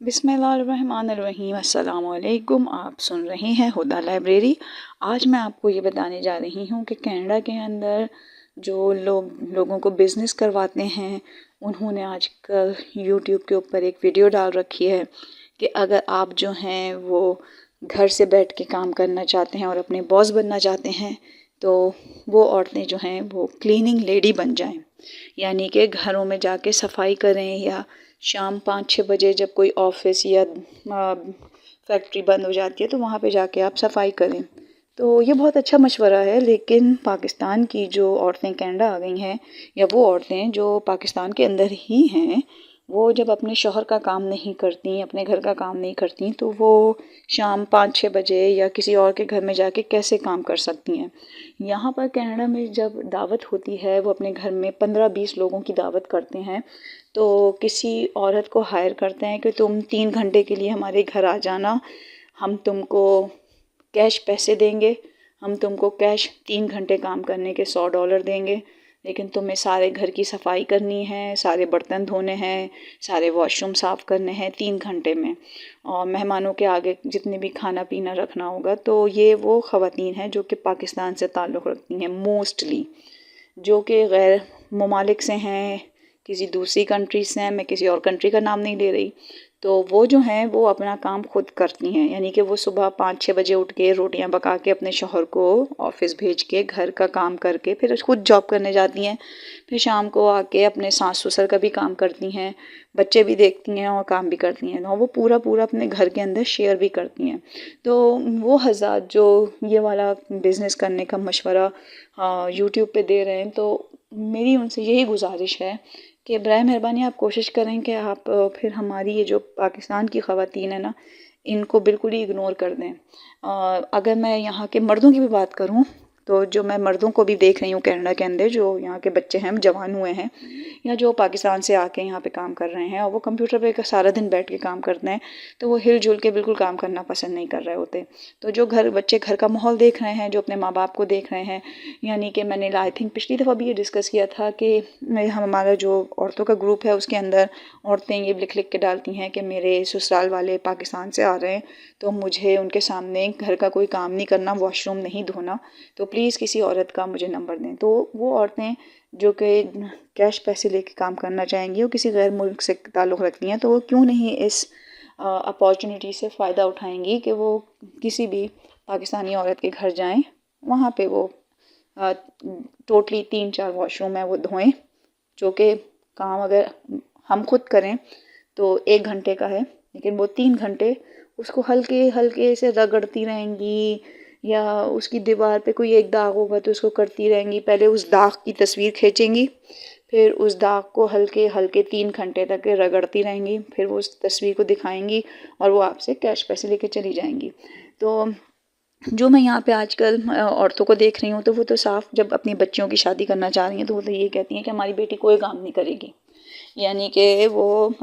बिस्मिल्लाहिर्रहमानिर्रहीम। अस्सलाम वालेकुम। आप सुन रहे हैं हुदा लाइब्रेरी। आज मैं आपको ये बताने जा रही हूँ कि कनाडा के अंदर जो लोगों को बिज़नेस करवाते हैं, उन्होंने आजकल यूट्यूब के ऊपर एक वीडियो डाल रखी है कि अगर आप जो हैं वो घर से बैठ के काम करना चाहते हैं और अपने बॉस बनना चाहते हैं, तो वो औरतें जो हैं वो क्लीनिंग लेडी बन जाएं। यानी कि घरों में जाके सफाई करें, या शाम 5-6 बजे जब कोई ऑफिस या फैक्ट्री बंद हो जाती है तो वहाँ पे जाके आप सफाई करें। तो ये बहुत अच्छा मशवरा है, लेकिन पाकिस्तान की जो औरतें कनाडा आ गई हैं, या वो औरतें जो पाकिस्तान के अंदर ही हैं, वो जब अपने शौहर का काम नहीं करती, अपने घर का काम नहीं करती, तो वो शाम 5-6 बजे या किसी और के घर में जाके कैसे काम कर सकती हैं। यहाँ पर कनाडा में जब दावत होती है, वो अपने घर में 15-20 लोगों की दावत करते हैं, तो किसी औरत को हायर करते हैं कि तुम 3 घंटे के लिए हमारे घर आ जाना, हम तुमको कैश पैसे देंगे, हम तुमको कैश 3 घंटे काम करने के $100 देंगे, लेकिन तुम्हें सारे घर की सफाई करनी है, सारे बर्तन धोने हैं, सारे वॉशरूम साफ़ करने हैं 3 घंटे में, और मेहमानों के आगे जितने भी खाना पीना रखना होगा। तो ये वो ख़वातीन हैं जो कि पाकिस्तान से ताल्लुक़ रखती हैं मोस्टली, जो कि गैर ममालिक से हैं, किसी दूसरी कंट्री से हैं, मैं किसी और कंट्री का नाम नहीं ले रही। तो वो जो हैं वो अपना काम खुद करती हैं, यानी कि वो सुबह 5-6 बजे उठ के रोटियां पका के अपने शौहर को ऑफिस भेज के घर का काम करके फिर खुद जॉब करने जाती हैं। फिर शाम को आके अपने सास ससुर का भी काम करती हैं, बच्चे भी देखती हैं और काम भी करती हैं, और वो पूरा पूरा अपने घर के अंदर शेयर भी करती हैं। तो वो हज़रात जो ये वाला बिज़नेस करने का मशवरा यूट्यूब पे दे रहे हैं, तो मेरी उनसे यही गुजारिश है कि बराए मेहरबानी आप कोशिश करें कि आप फिर हमारी ये जो पाकिस्तान की ख़वातीन है ना, इनको बिल्कुल ही इग्नोर कर दें। अगर मैं यहाँ के मर्दों की भी बात करूँ, तो जो मैं मर्दों को भी देख रही हूँ कनाडा के अंदर, जो यहाँ के बच्चे हैं जवान हुए हैं, या जो पाकिस्तान से आके यहाँ पे काम कर रहे हैं, और वो कंप्यूटर पे सारा दिन बैठ के काम करते हैं, तो वो हिल जुल के बिल्कुल काम करना पसंद नहीं कर रहे होते। तो जो बच्चे घर का माहौल देख रहे हैं, जो अपने माँ बाप को देख रहे हैं, यानी कि मैंने आई थिंक पिछली दफ़ा भी ये डिस्कस किया था कि हमारा जो औरतों का ग्रुप है उसके अंदर औरतें ये लिख लिख के डालती हैं कि मेरे ससुराल वाले पाकिस्तान से आ रहे हैं, तो मुझे उनके सामने घर का कोई काम नहीं करना, वॉशरूम नहीं धोना, तो प्लीज़ किसी औरत का मुझे नंबर दें। तो वो औरतें जो कि कैश पैसे लेके काम करना चाहेंगी और किसी गैर मुल्क से ताल्लुक़ रखती हैं, तो वो क्यों नहीं इस अपॉर्चुनिटी से फ़ायदा उठाएंगी कि वो किसी भी पाकिस्तानी औरत के घर जाएं, वहाँ पे वो टोटली 3-4 वॉशरूम है वो धोएं, जो कि काम अगर हम खुद करें तो 1 घंटे का है, लेकिन वो 3 घंटे उसको हल्के हल्के से रगड़ती रहेंगी, या उसकी दीवार पे कोई एक दाग होगा तो उसको करती रहेंगी। पहले उस दाग की तस्वीर खींचेंगी, फिर उस दाग को हल्के हल्के 3 घंटे तक रगड़ती रहेंगी, फिर वो उस तस्वीर को दिखाएंगी और वो आपसे कैश पैसे लेके चली जाएंगी। तो जो मैं यहाँ पे आजकल औरतों को देख रही हूँ, तो वो तो साफ जब अपनी बच्चियों की शादी करना चाह रही हैं, तो वो तो ये कहती हैं कि हमारी बेटी कोई काम नहीं करेगी। यानी कि वो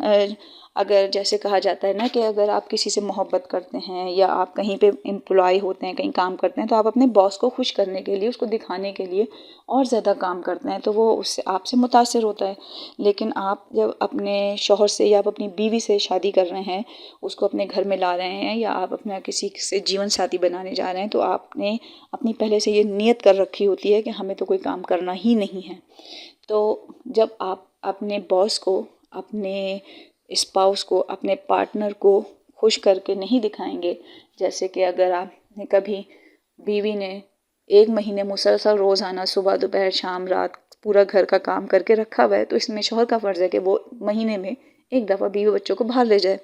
अगर जैसे कहा जाता है ना कि अगर आप किसी से मोहब्बत करते हैं, या आप कहीं पे एम्प्लॉय होते हैं, कहीं काम करते हैं, तो आप अपने बॉस को खुश करने के लिए, उसको दिखाने के लिए और ज़्यादा काम करते हैं, तो वो उससे आपसे मुतासिर होता है। लेकिन आप जब अपने शौहर से या आप अपनी बीवी से शादी कर रहे हैं, उसको अपने घर में ला रहे हैं, या आप अपना किसी से जीवन साथी बनाने जा रहे हैं, तो आपने अपनी पहले से ये नियत कर रखी होती है कि हमें तो कोई काम करना ही नहीं है। तो जब आप अपने बॉस को, अपने स्पाउस को, अपने पार्टनर को खुश करके नहीं दिखाएंगे, जैसे कि अगर आपने कभी बीवी ने 1 महीने मुसलसल रोज़ाना सुबह दोपहर शाम रात पूरा घर का काम करके रखा हुआ है, तो इसमें शौहर का फ़र्ज़ है कि वो महीने में एक दफ़ा बीवी बच्चों को बाहर ले जाए।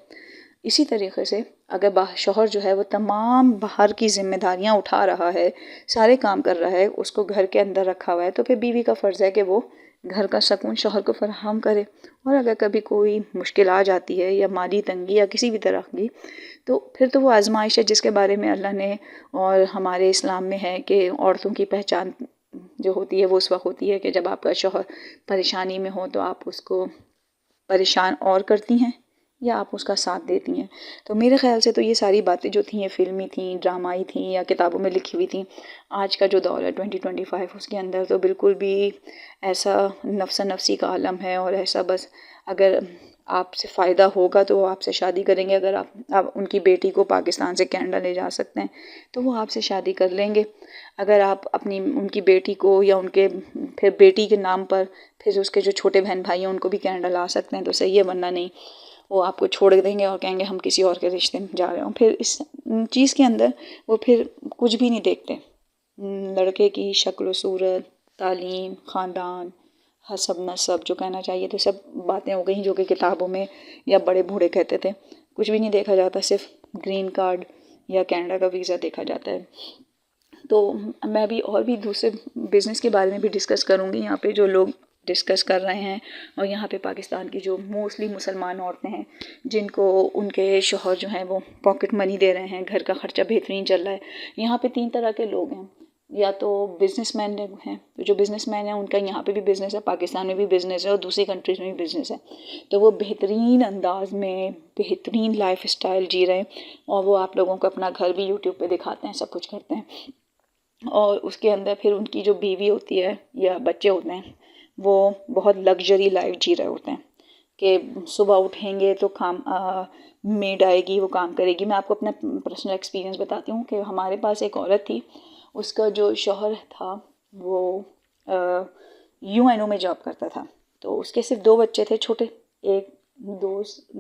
इसी तरीके से अगर शौहर जो है वो तमाम बाहर की ज़िम्मेदारियाँ उठा रहा है, सारे काम कर रहा है, उसको घर के अंदर रखा हुआ है, तो फिर बीवी का फ़र्ज़ है कि वो घर का सुकून शौहर को फराहम करे। और अगर कभी कोई मुश्किल आ जाती है, या माली तंगी या किसी भी तरह की, तो फिर तो वो आजमाइश है जिसके बारे में अल्लाह ने और हमारे इस्लाम में है कि औरतों की पहचान जो होती है वो उस वक्त होती है कि जब आपका शौहर परेशानी में हो, तो आप उसको परेशान और करती हैं या आप उसका साथ देती हैं। तो मेरे ख़्याल से तो ये सारी बातें जो थी, ये फ़िल्मी थी, ड्रामाई थी, या किताबों में लिखी हुई थी। आज का जो दौर है 2025, उसके अंदर तो बिल्कुल भी ऐसा नफ्सा नफसी का आलम है, और ऐसा बस अगर आपसे फ़ायदा होगा तो वो आपसे शादी करेंगे। अगर आप उनकी बेटी को पाकिस्तान से कनाडा ले जा सकते हैं तो वो आपसे शादी कर लेंगे। अगर आप अपनी उनकी बेटी को या उनके फिर बेटी के नाम पर फिर उसके जो छोटे बहन भाई हैं उनको भी कनाडा ला सकते हैं तो सही है, वरना नहीं, वो आपको छोड़ देंगे और कहेंगे हम किसी और के रिश्ते में जा रहे हो। फिर इस चीज़ के अंदर वो फिर कुछ भी नहीं देखते, लड़के की शक्ल सूरत, तालीम, ख़ानदान, हसब नसब जो कहना चाहिए तो सब बातें हो गई जो कि किताबों में या बड़े बूढ़े कहते थे। कुछ भी नहीं देखा जाता, सिर्फ ग्रीन कार्ड या कनाडा का वीज़ा देखा जाता है। तो मैं भी और भी दूसरे बिज़नेस के बारे में भी डिस्कस करूँगी यहाँ पे जो लोग डिस्कस कर रहे हैं। और यहाँ पे पाकिस्तान की जो मोस्टली मुसलमान औरतें हैं जिनको उनके शौहर जो हैं वो पॉकेट मनी दे रहे हैं, घर का ख़र्चा बेहतरीन चल रहा है। यहाँ पे 3 तरह के लोग हैं, या तो बिजनेसमैन हैं, तो जो बिजनेसमैन हैं उनका यहाँ पे भी बिज़नेस है, पाकिस्तान में भी बिज़नेस है और दूसरी कंट्रीज़ में भी बिज़नेस है। तो वो बेहतरीन अंदाज में बेहतरीन लाइफ स्टाइल जी रहे हैं और वो आप लोगों को अपना घर भी यूट्यूब पे दिखाते हैं, सब कुछ करते हैं। और उसके अंदर फिर उनकी जो बीवी होती है या बच्चे होते हैं वो बहुत लग्जरी लाइफ जी रहे होते हैं कि सुबह उठेंगे तो मेड आएगी, वो काम करेगी। मैं आपको अपना पर्सनल एक्सपीरियंस बताती हूँ कि हमारे पास एक औरत थी, उसका जो शौहर था वो UNO में जॉब करता था। तो उसके सिर्फ 2 बच्चे थे छोटे, एक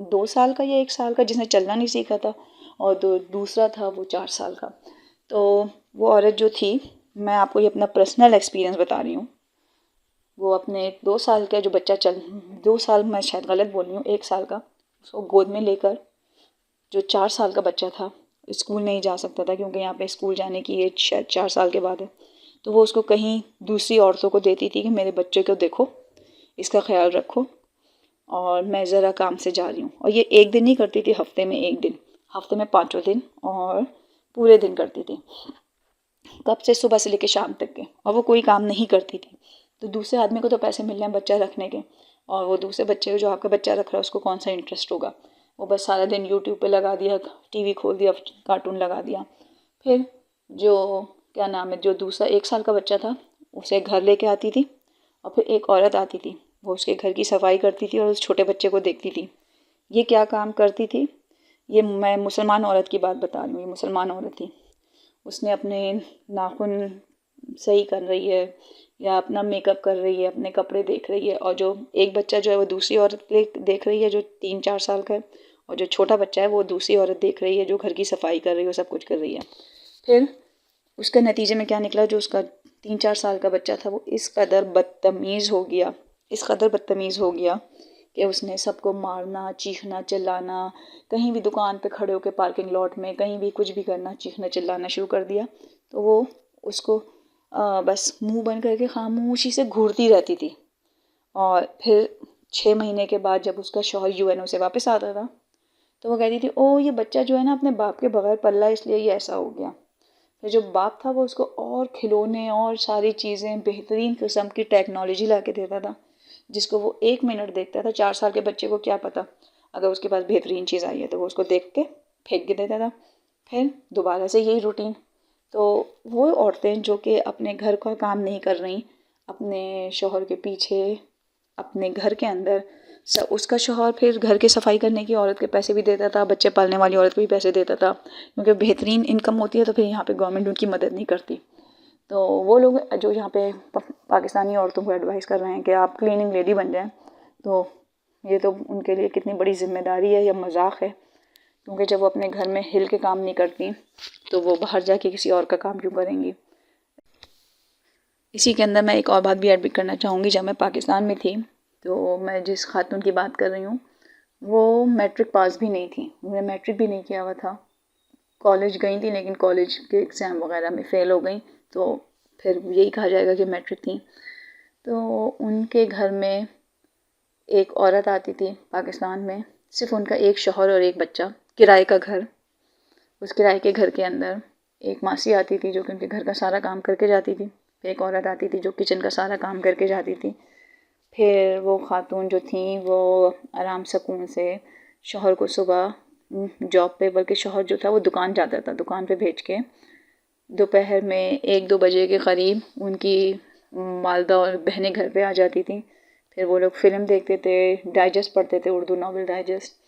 2 साल का या 1 साल का जिसने चलना नहीं सीखा था और दूसरा था वो 4 साल का। तो वो औरत जो थी, मैं आपको ये अपना पर्सनल एक्सपीरियंस बता रही हूँ, वो अपने 2 साल का जो बच्चा 2 साल मैं शायद गलत बोल रही हूँ, 1 साल का, उसको गोद में लेकर जो 4 साल का बच्चा था, स्कूल नहीं जा सकता था क्योंकि यहाँ पे स्कूल जाने की एज शायद 4 साल के बाद है, तो वो उसको कहीं दूसरी औरतों को देती थी कि मेरे बच्चे को देखो, इसका ख्याल रखो और मैं ज़रा काम से जा रही हूँ। और ये 1 दिन नहीं करती थी, हफ्ते में 1 दिन, हफ्ते में 5 दिन और पूरे दिन करती थी, कब से, सुबह से लेकर शाम तक के। और वो कोई काम नहीं करती थी। तो दूसरे आदमी को तो पैसे मिल रहे हैं बच्चा रखने के, और वो दूसरे बच्चे को जो आपका बच्चा रख रहा है उसको कौन सा इंटरेस्ट होगा। वो बस सारा दिन यूट्यूब पे लगा दिया, टीवी खोल दिया, कार्टून लगा दिया। फिर जो क्या नाम है, जो दूसरा 1 साल का बच्चा था उसे घर लेके आती थी और फिर एक औरत आती थी, वो उसके घर की सफाई करती थी और उस छोटे बच्चे को देखती थी। ये क्या काम करती थी, ये मैं मुसलमान औरत की बात बता रही हूँ, ये मुसलमान औरत थी। उसने अपने नाखून सही कर रही है या अपना मेकअप कर रही है, अपने कपड़े देख रही है, और जो एक बच्चा जो है वो दूसरी औरत देख रही है जो 3-4 साल का है, और जो छोटा बच्चा है वो दूसरी औरत देख रही है जो घर की सफाई कर रही है, सब कुछ कर रही है। फिर उसके नतीजे में क्या निकला, जो उसका 3-4 साल का बच्चा था वो इस कदर बदतमीज़ हो गया, इस कदर बदतमीज़ हो गया कि उसने सबको मारना, चीखना, चिल्लाना, कहीं भी दुकान पे खड़े होकर पार्किंग लॉट में कहीं भी कुछ भी करना, चीखना चिल्लाना शुरू कर दिया। तो वो उसको बस मुंह बंद करके खामोशी से घूरती रहती थी। और फिर 6 महीने के बाद जब उसका शौहर UNO से वापस आता था तो वो कहती थी, ओ ये बच्चा जो है ना अपने बाप के बगैर पल्ला, इसलिए ये ऐसा हो गया। फिर जो बाप था वो उसको और खिलौने और सारी चीज़ें, बेहतरीन किस्म की टेक्नोलॉजी ला के देता था जिसको वो 1 मिनट देखता था। 4 साल के बच्चे को क्या पता, अगर उसके पास बेहतरीन चीज़ आई है तो वो उसको देख के फेंक के देता था। फिर दोबारा से यही रूटीन। तो वो औरतें जो कि अपने घर का काम नहीं कर रही, अपने शौहर के पीछे, अपने घर के अंदर उसका शौहर फिर घर की सफाई करने की औरत के पैसे भी देता था, बच्चे पालने वाली औरत को भी पैसे देता था, क्योंकि बेहतरीन इनकम होती है तो फिर यहाँ पे गवर्नमेंट उनकी मदद नहीं करती। तो वो लोग जो यहाँ पे पाकिस्तानी औरतों को एडवाइस कर रहे हैं कि आप क्लीनिंग लेडी बन जाएं, तो ये तो उनके लिए कितनी बड़ी जिम्मेदारी है या मजाक है, क्योंकि जब वो अपने घर में हिल के काम नहीं करती तो वो बाहर जाके किसी और का काम क्यों करेंगी। इसी के अंदर मैं एक और बात भी ऐड करना चाहूँगी। जब मैं पाकिस्तान में थी तो मैं जिस खातून की बात कर रही हूँ वो मैट्रिक पास भी नहीं थी, उन्होंने मैट्रिक भी नहीं किया हुआ था। कॉलेज गई थी लेकिन कॉलेज के एग्ज़ाम वगैरह में फ़ेल हो गई, तो फिर यही कहा जाएगा कि मैट्रिक थी। तो उनके घर में एक औरत आती थी पाकिस्तान में, सिर्फ उनका एक शौहर और एक बच्चा, किराए का घर। उस किराए के घर के अंदर एक मासी आती थी जो कि उनके घर का सारा काम करके जाती थी, फिर एक औरत आती थी जो किचन का सारा काम करके जाती थी। फिर वो खातून जो थी वो आराम सुकून से शौहर को सुबह जॉब पे, बल्कि शौहर जो था वो दुकान जाता था, दुकान पे भेज के दोपहर में 1-2 बजे के करीब उनकी वालदा और बहनें घर पे आ जाती थी। फिर वो लोग फ़िल्म देखते थे, डाइजेस्ट पढ़ते थे, उर्दू नावल डाइजेस्ट।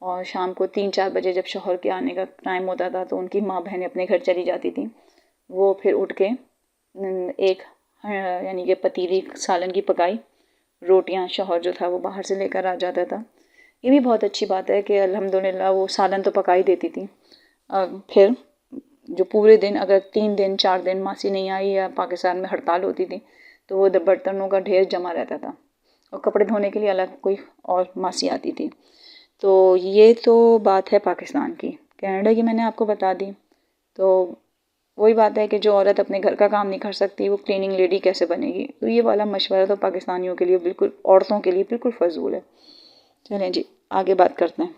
और शाम को 3-4 बजे जब शौहर के आने का टाइम होता था तो उनकी माँ बहनें अपने घर चली जाती थी। वो फिर उठ के एक यानी कि पतीली सालन की पकाई रोटियां शौहर जो था वो बाहर से लेकर आ जाता था। ये भी बहुत अच्छी बात है कि अल्हम्दुलिल्लाह वो सालन तो पका ही देती थी। फिर जो पूरे दिन अगर 3 दिन 4 दिन मासी नहीं आई या पाकिस्तान में हड़ताल होती थी तो वो बर्तनों का ढेर जमा रहता था और कपड़े धोने के लिए अलग कोई और मासी आती थी। तो ये तो बात है पाकिस्तान की। कनाडा की मैंने आपको बता दी। तो वही बात है कि जो औरत अपने घर का काम नहीं कर सकती वो क्लीनिंग लेडी कैसे बनेगी। तो ये वाला मशवरा तो पाकिस्तानियों के लिए बिल्कुल, औरतों के लिए बिल्कुल फजूल है। चलें जी, आगे बात करते हैं।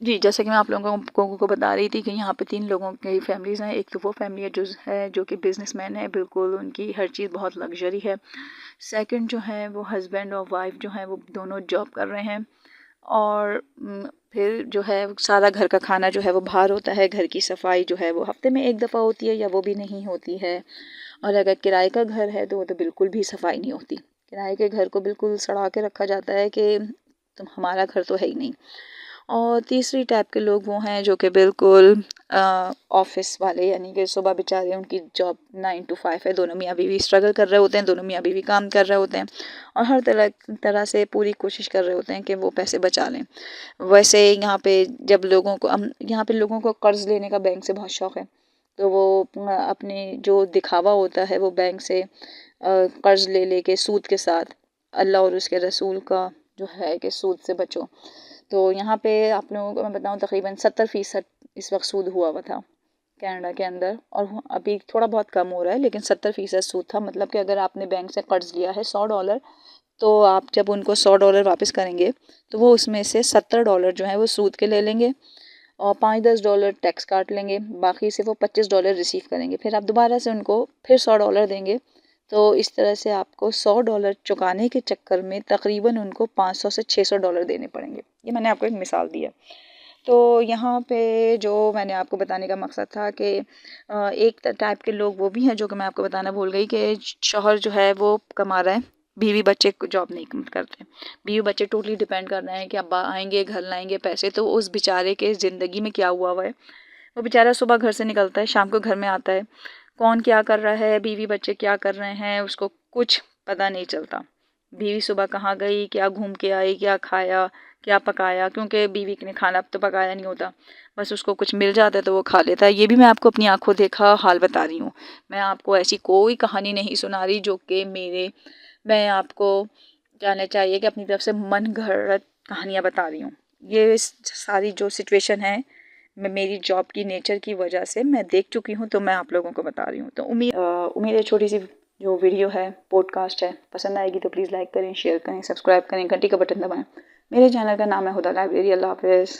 जी, जैसे कि मैं आप लोगों को बता रही थी कि यहाँ पे 3 लोगों की फैमिलीज़ हैं। एक तो वो फैमिली है जो कि बिजनेसमैन है, बिल्कुल उनकी हर चीज़ बहुत लग्जरी है। सेकंड जो है वो हस्बैंड और वाइफ जो हैं वो दोनों जॉब कर रहे हैं। और फिर जो है सारा घर का खाना जो है वो बाहर होता है। घर की सफाई जो है वो हफ्ते में 1 दफ़ा होती है या वो भी नहीं होती है। और अगर किराए का घर है तो वो तो बिल्कुल भी सफाई नहीं होती। किराए के घर को बिल्कुल सड़ा के रखा जाता है कि तुम, हमारा घर तो है ही नहीं। और तीसरी टाइप के लोग वो हैं जो कि बिल्कुल ऑफिस वाले, यानी कि सुबह बेचारे उनकी जॉब 9 to 5 है। दोनों मियाँ बीवी स्ट्रगल कर रहे होते हैं, दोनों मियाँ बीवी काम कर रहे होते हैं और हर तरह से पूरी कोशिश कर रहे होते हैं कि वो पैसे बचा लें। वैसे यहाँ पे जब लोगों को यहाँ पे लोगों को कर्ज़ लेने का बैंक से बहुत शौक़ है। तो वो अपने जो दिखावा होता है वो बैंक से कर्ज़ ले के सूद के साथ, अल्लाह और उसके रसूल का जो है कि सूद से बचो। तो यहाँ पे आप लोगों को मैं बताऊँ तकरीबन 70% इस वक्त सूद हुआ था कनाडा के अंदर। और अभी थोड़ा बहुत कम हो रहा है लेकिन 70% सूद था। मतलब कि अगर आपने बैंक से कर्ज़ लिया है $100, तो आप जब उनको $100 वापस करेंगे तो वो उसमें से $70 जो है वो सूद के ले लेंगे और $5-10 टैक्स काट लेंगे। बाकी से वो $25 रिसीव करेंगे। फिर आप दोबारा से उनको फिर $100 देंगे। तो इस तरह से आपको $100 चुकाने के चक्कर में तकरीबन उनको $500 से $600 देने पड़ेंगे। ये मैंने आपको एक मिसाल दी है। तो यहाँ पे जो मैंने आपको बताने का मकसद था कि एक टाइप के लोग वो भी हैं जो कि मैं आपको बताना भूल गई कि शौहर जो है वो कमा रहा है, बीवी बच्चे जॉब नहीं करते। बीवी बच्चे टोटली डिपेंड कर रहे हैं कि अब्बा आएंगे घर लाएंगे पैसे। तो उस बेचारे के ज़िंदगी में क्या हुआ है, वो बेचारा सुबह घर से निकलता है, शाम को घर में आता है, कौन क्या कर रहा है, बीवी बच्चे क्या कर रहे हैं, उसको कुछ पता नहीं चलता। बीवी सुबह कहाँ गई, क्या घूम के आई, क्या खाया, क्या पकाया, क्योंकि बीवी ने खाना तो पकाया नहीं होता, बस उसको कुछ मिल जाता है तो वो खा लेता है। ये भी मैं आपको अपनी आंखों देखा हाल बता रही हूँ। मैं आपको ऐसी कोई कहानी नहीं सुना रही जो कि मैं आपको जानना चाहिए कि अपनी तरफ से मन घड़त कहानियाँ बता रही हूँ। ये सारी जो सिचुएशन है मैं मेरी जॉब की नेचर की वजह से मैं देख चुकी हूँ, तो मैं आप लोगों को बता रही हूँ। तो उम्मीद है छोटी सी जो वीडियो है, पॉडकास्ट है, पसंद आएगी तो प्लीज़ लाइक करें, शेयर करें, सब्सक्राइब करें, घंटी का बटन दबाएं। मेरे चैनल का नाम है हुदा लाइब्रेरी। अल्लाह हाफ़िज़।